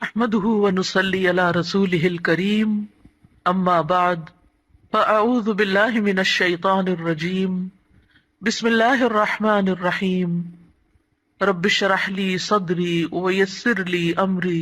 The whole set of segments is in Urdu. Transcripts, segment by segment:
نحمده ونصلي على رسوله الكريم اما بعد فاعوذ بالله من الشيطان الرجيم بسم الله الرحمن الرحيم رب اشرح لي صدري ويسر لي امري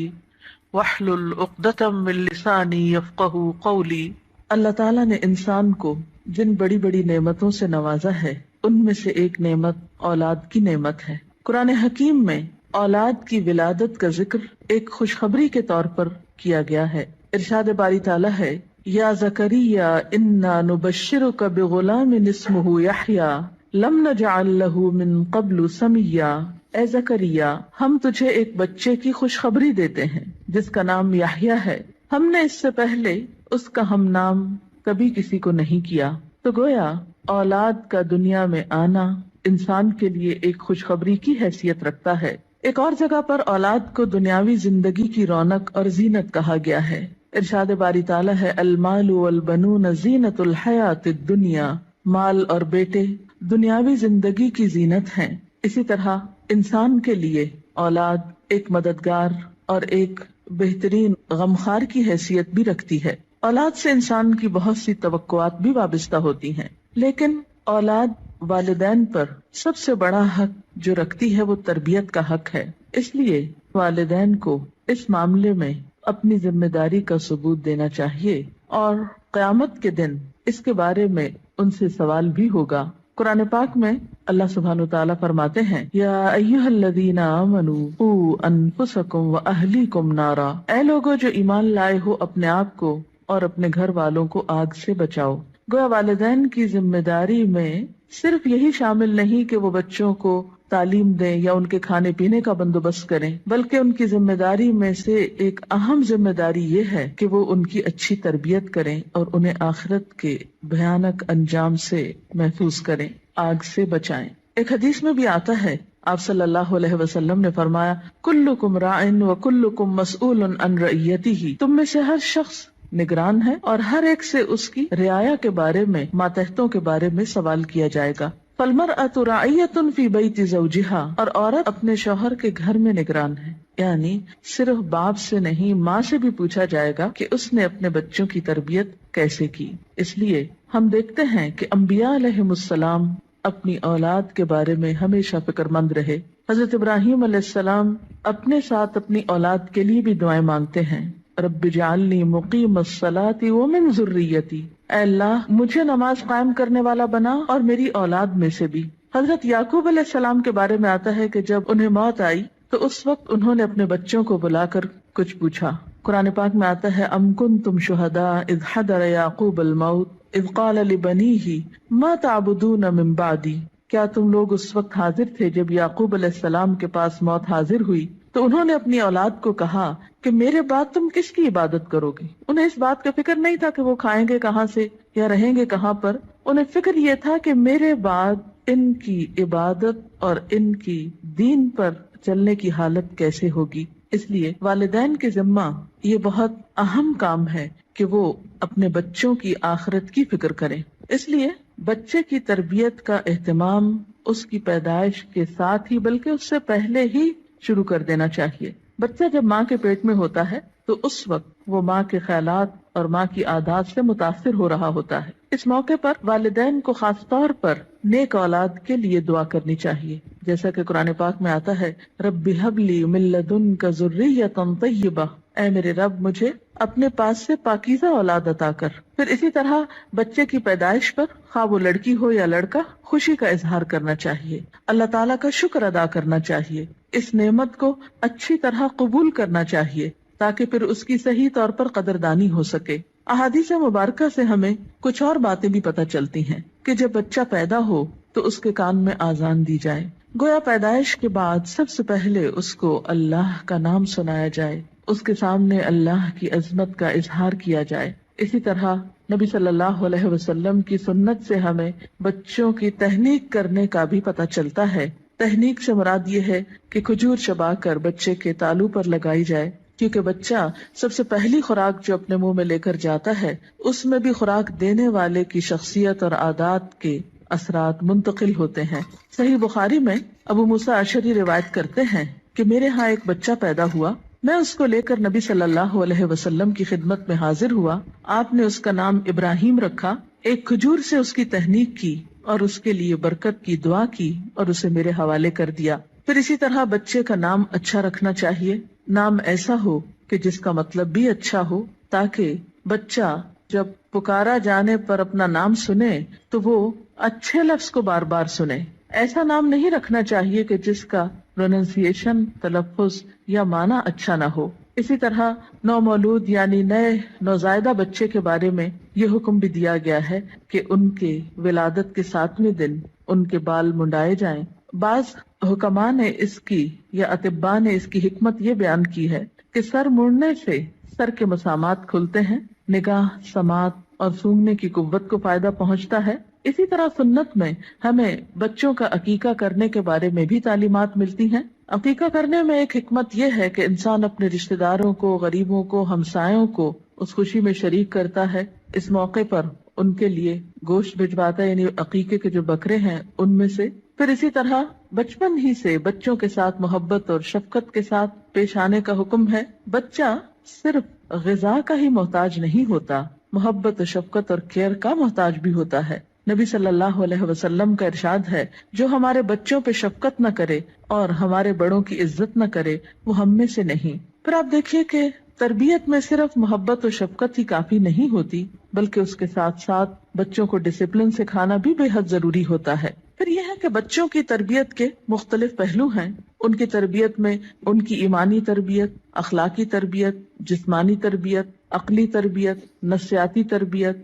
واحلل عقدة من لساني يفقهوا قولي۔ اللہ تعالیٰ نے انسان کو جن بڑی بڑی نعمتوں سے نوازا ہے ان میں سے ایک نعمت اولاد کی نعمت ہے۔ قرآن حکیم میں اولاد کی ولادت کا ذکر ایک خوشخبری کے طور پر کیا گیا ہے۔ ارشاد باری تعالیٰ ہے، یا زکریا انا نبشرک بغلام اسمہ یحییٰ لم نجعل لہ من قبل سمیا۔ اے زکریا، ہم تجھے ایک بچے کی خوشخبری دیتے ہیں جس کا نام یحییٰ ہے، ہم نے اس سے پہلے اس کا ہم نام کبھی کسی کو نہیں کیا۔ تو گویا اولاد کا دنیا میں آنا انسان کے لیے ایک خوشخبری کی حیثیت رکھتا ہے۔ ایک اور جگہ پر اولاد کو دنیاوی زندگی کی رونق اور زینت کہا گیا ہے۔ ارشاد باری تعالیٰ ہے، المال والبنون زینت الحیات الدنیا۔ مال اور بیٹے دنیاوی زندگی کی زینت ہیں۔ اسی طرح انسان کے لیے اولاد ایک مددگار اور ایک بہترین غمخوار کی حیثیت بھی رکھتی ہے۔ اولاد سے انسان کی بہت سی توقعات بھی وابستہ ہوتی ہیں، لیکن اولاد والدین پر سب سے بڑا حق جو رکھتی ہے وہ تربیت کا حق ہے۔ اس لیے والدین کو اس معاملے میں اپنی ذمہ داری کا ثبوت دینا چاہیے، اور قیامت کے دن اس کے بارے میں ان سے سوال بھی ہوگا۔ قرآن پاک میں اللہ سبحانہ وتعالیٰ فرماتے ہیں، یا ایھا الذین آمنوا قوا انفسکم واہلیکم نارا۔ اے لوگو جو ایمان لائے ہو، اپنے آپ کو اور اپنے گھر والوں کو آگ سے بچاؤ۔ گویا والدین کی ذمہ داری میں صرف یہی شامل نہیں کہ وہ بچوں کو تعلیم دیں یا ان کے کھانے پینے کا بندوبست کریں، بلکہ ان کی ذمہ داری میں سے ایک اہم ذمہ داری یہ ہے کہ وہ ان کی اچھی تربیت کریں اور انہیں آخرت کے بھیانک انجام سے محفوظ کریں، آگ سے بچائیں۔ ایک حدیث میں بھی آتا ہے، آپ صلی اللہ علیہ وسلم نے فرمایا، کلکم راع وکلکم مسئول عن رعیتہ۔ تم میں سے ہر شخص نگران ہے اور ہر ایک سے اس کی رعایا کے بارے میں، ماتحتوں کے بارے میں سوال کیا جائے گا۔ فالمرأۃ راعیۃ فی بیت زوجہا، اور عورت اپنے شوہر کے گھر میں نگران ہے، یعنی صرف باپ سے نہیں، ماں سے بھی پوچھا جائے گا کہ اس نے اپنے بچوں کی تربیت کیسے کی۔ اس لیے ہم دیکھتے ہیں کہ انبیاء علیہم السلام اپنی اولاد کے بارے میں ہمیشہ فکر مند رہے۔ حضرت ابراہیم علیہ السلام اپنے ساتھ اپنی اولاد کے لیے بھی دعائیں مانگتے ہیں، رب اجعلنی مقیم الصلاۃ ومن ذریتی۔ اے اللہ، مجھے نماز قائم کرنے والا بنا اور میری اولاد میں سے بھی۔ حضرت یعقوب علیہ السلام کے بارے میں آتا ہے کہ جب انہیں موت آئی تو اس وقت انہوں نے اپنے بچوں کو بلا کر کچھ پوچھا۔ قرآن پاک میں آتا ہے، ام کنتم شہداء اذ حضر یعقوب الموت اذ قال لبنیہ ما تعبدون من بعدی۔ کیا تم لوگ اس وقت حاضر تھے جب یعقوب علیہ السلام کے پاس موت حاضر ہوئی تو انہوں نے اپنی اولاد کو کہا کہ میرے بعد تم کس کی عبادت کرو گے؟ انہیں اس بات کا فکر نہیں تھا کہ وہ کھائیں گے کہاں سے یا رہیں گے کہاں پر، انہیں فکر یہ تھا کہ میرے بعد ان کی عبادت اور ان کی دین پر چلنے کی حالت کیسے ہوگی۔ اس لیے والدین کے ذمہ یہ بہت اہم کام ہے کہ وہ اپنے بچوں کی آخرت کی فکر کریں۔ اس لیے بچے کی تربیت کا اہتمام اس کی پیدائش کے ساتھ ہی بلکہ اس سے پہلے ہی شروع کر دینا چاہیے۔ بچہ جب ماں کے پیٹ میں ہوتا ہے تو اس وقت وہ ماں کے خیالات اور ماں کی عادات سے متاثر ہو رہا ہوتا ہے۔ اس موقع پر والدین کو خاص طور پر نیک اولاد کے لیے دعا کرنی چاہیے، جیسا کہ قرآن پاک میں آتا ہے، رب ھب لی من لدنک ذریۃ طیبہ۔ اے میرے رب، مجھے اپنے پاس سے پاکیزہ اولاد عطا کر۔ پھر اسی طرح بچے کی پیدائش پر، خواہ وہ لڑکی ہو یا لڑکا، خوشی کا اظہار کرنا چاہیے، اللہ تعالیٰ کا شکر ادا کرنا چاہیے، اس نعمت کو اچھی طرح قبول کرنا چاہیے تاکہ پھر اس کی صحیح طور پر قدردانی ہو سکے۔ احادیث مبارکہ سے ہمیں کچھ اور باتیں بھی پتہ چلتی ہیں کہ جب بچہ پیدا ہو تو اس کے کان میں آذان دی جائے، گویا پیدائش کے بعد سب سے پہلے اس کو اللہ کا نام سنایا جائے، اس کے سامنے اللہ کی عظمت کا اظہار کیا جائے۔ اسی طرح نبی صلی اللہ علیہ وسلم کی سنت سے ہمیں بچوں کی تہنیک کرنے کا بھی پتہ چلتا ہے۔ تہنیک سے مراد یہ ہے کہ کھجور چبا کر بچے کے تالو پر لگائی جائے، کیونکہ بچہ سب سے پہلی خوراک جو اپنے منہ میں لے کر جاتا ہے اس میں بھی خوراک دینے والے کی شخصیت اور عادات کے اثرات منتقل ہوتے ہیں۔ صحیح بخاری میں ابو موسیٰ اشعری روایت کرتے ہیں کہ میرے ہاں ایک بچہ پیدا ہوا میں اس کو لے کر نبی صلی اللہ علیہ وسلم کی خدمت میں حاضر ہوا. آپ نے اس کا نام ابراہیم رکھا. ایک کھجور سے اس کی تہنیک کی اور اس کے لیے برکت کی دعا کی اور اسے میرے حوالے کر دیا. پھر اسی طرح بچے کا نام اچھا رکھنا چاہیے. نام ایسا ہو کہ جس کا مطلب بھی اچھا ہو، تاکہ بچہ جب پکارا جانے پر اپنا نام سنے تو وہ اچھے لفظ کو بار بار سنے. ایسا نام نہیں رکھنا چاہیے کہ جس کا پروننسیشن، تلفظ یا معنی اچھا نہ ہو. اسی طرح نومولود یعنی نئے نوزائیدہ بچے کے بارے میں یہ حکم بھی دیا گیا ہے کہ ان کے ولادت کے 7ویں دن ان کے بال منڈائے جائیں. بعض حکماء نے اس کی یا اطباء نے اس کی حکمت یہ بیان کی ہے کہ سر مڑنے سے سر کے مسامات کھلتے ہیں، نگاہ، سماعت اور سونگھنے کی قوت کو فائدہ پہنچتا ہے. اسی طرح سنت میں ہمیں بچوں کا عقیقہ کرنے کے بارے میں بھی تعلیمات ملتی ہیں. عقیقہ کرنے میں ایک حکمت یہ ہے کہ انسان اپنے رشتہ داروں کو، غریبوں کو، ہمسایوں کو اس خوشی میں شریک کرتا ہے. اس موقع پر ان کے لیے گوشت بھجواتا ہے، یعنی عقیقے کے جو بکرے ہیں ان میں سے. پھر اسی طرح بچپن ہی سے بچوں کے ساتھ محبت اور شفقت کے ساتھ پیش آنے کا حکم ہے. بچہ صرف غذا کا ہی محتاج نہیں ہوتا، محبت و شفقت اور کیئر کا محتاج بھی ہوتا ہے. نبی صلی اللہ علیہ وسلم کا ارشاد ہے، جو ہمارے بچوں پہ شفقت نہ کرے اور ہمارے بڑوں کی عزت نہ کرے وہ ہم میں سے نہیں. پھر آپ دیکھیے کہ تربیت میں صرف محبت و شفقت ہی کافی نہیں ہوتی، بلکہ اس کے ساتھ ساتھ بچوں کو ڈسپلن سکھانا بھی بے حد ضروری ہوتا ہے. پھر یہ ہے کہ بچوں کی تربیت کے مختلف پہلو ہیں. ان کی تربیت میں ان کی ایمانی تربیت، اخلاقی تربیت، جسمانی تربیت، عقلی تربیت، نفسیاتی تربیت،